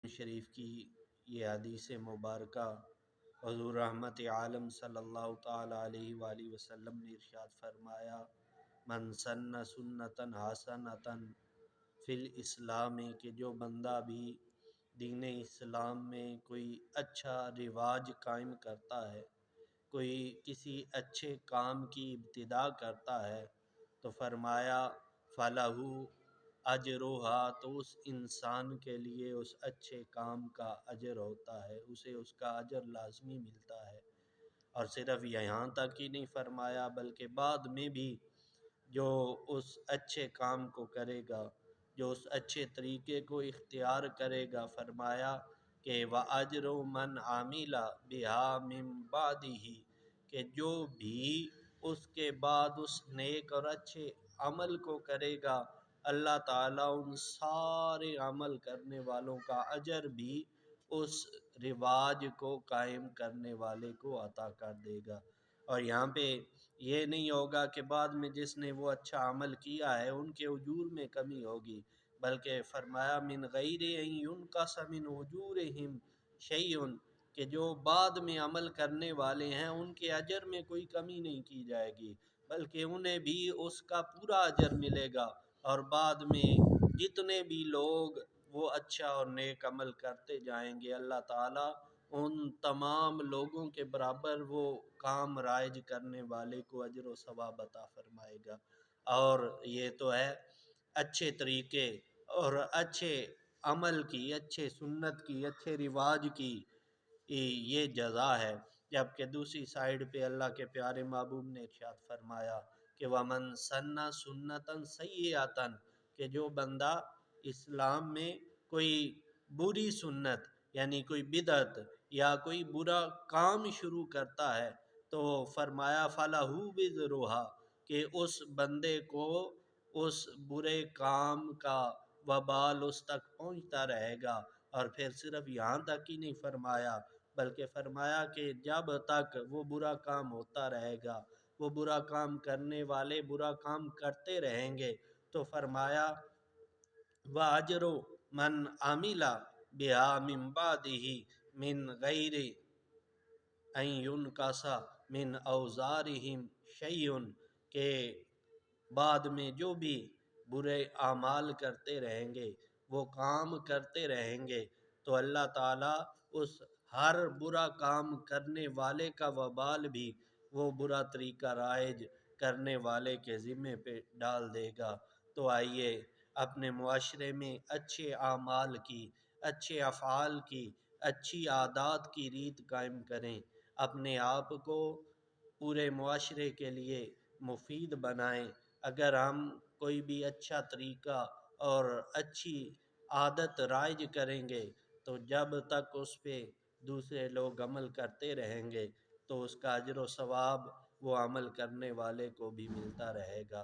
شریف کی یہ حدیث مبارکہ حضور رحمت عالم صلی اللہ تعالیٰ علیہ وآلہ وسلم نے ارشاد فرمایا، من سن سنتاً حسنتاً فی الاسلام، کہ جو بندہ بھی دین اسلام میں کوئی اچھا رواج قائم کرتا ہے، کوئی کسی اچھے کام کی ابتدا کرتا ہے، تو فرمایا فَلَہُ اجرھا، تو اس انسان کے لیے اس اچھے کام کا اجر ہوتا ہے، اسے اس کا اجر لازمی ملتا ہے۔ اور صرف یہاں تک ہی نہیں فرمایا بلکہ بعد میں بھی جو اس اچھے کام کو کرے گا، جو اس اچھے طریقے کو اختیار کرے گا، فرمایا کہ وَأَجْرُ مَنْ عَمِلَ بِهَا مِن بَعْدِهِ، کہ جو بھی اس کے بعد اس نیک اور اچھے عمل کو کرے گا، اللہ تعالیٰ ان سارے عمل کرنے والوں کا اجر بھی اس رواج کو قائم کرنے والے کو عطا کر دے گا۔ اور یہاں پہ یہ نہیں ہوگا کہ بعد میں جس نے وہ اچھا عمل کیا ہے ان کے اجور میں کمی ہوگی، بلکہ فرمایا من غیر ان ینقص من اجورہم شیء، کہ جو بعد میں عمل کرنے والے ہیں ان کے اجر میں کوئی کمی نہیں کی جائے گی، بلکہ انہیں بھی اس کا پورا اجر ملے گا۔ اور بعد میں جتنے بھی لوگ وہ اچھا اور نیک عمل کرتے جائیں گے، اللہ تعالیٰ ان تمام لوگوں کے برابر وہ کام رائج کرنے والے کو اجر و ثواب عطا فرمائے گا۔ اور یہ تو ہے اچھے طریقے اور اچھے عمل کی، اچھے سنت کی، اچھے رواج کی یہ جزا ہے۔ جبکہ دوسری سائیڈ پہ اللہ کے پیارے محبوب نے ارشاد فرمایا کہ وَمَن سَنَّ سُنَّةً سَیِّئَةً، کہ جو بندہ اسلام میں کوئی بری سنت یعنی کوئی بدعت یا کوئی برا کام شروع کرتا ہے، تو فرمایا فَلَہُ وِزْرُهَا، کہ اس بندے کو اس برے کام کا وبال اس تک پہنچتا رہے گا۔ اور پھر صرف یہاں تک ہی نہیں فرمایا بلکہ فرمایا کہ جب تک وہ برا کام ہوتا رہے گا، وہ برا کام کرنے والے برا کام کرتے رہیں گے، تو فرمایا وَأَجْرُ مَنْ عَمِلَ بِهَا مِن بَعْدِهِ مِنْ غَيْرِ ان ينقص من اوزارہم شیء، کہ بعد میں جو بھی برے اعمال کرتے رہیں گے، وہ کام کرتے رہیں گے، تو اللہ تعالیٰ اس ہر برا کام کرنے والے کا وبال بھی وہ برا طریقہ رائج کرنے والے کے ذمے پہ ڈال دے گا۔ تو آئیے اپنے معاشرے میں اچھے اعمال کی، اچھے افعال کی، اچھی عادات کی ریت قائم کریں، اپنے آپ کو پورے معاشرے کے لیے مفید بنائیں۔ اگر ہم کوئی بھی اچھا طریقہ اور اچھی عادت رائج کریں گے تو جب تک اس پہ دوسرے لوگ عمل کرتے رہیں گے تو اس کا اجر و ثواب وہ عمل کرنے والے کو بھی ملتا رہے گا۔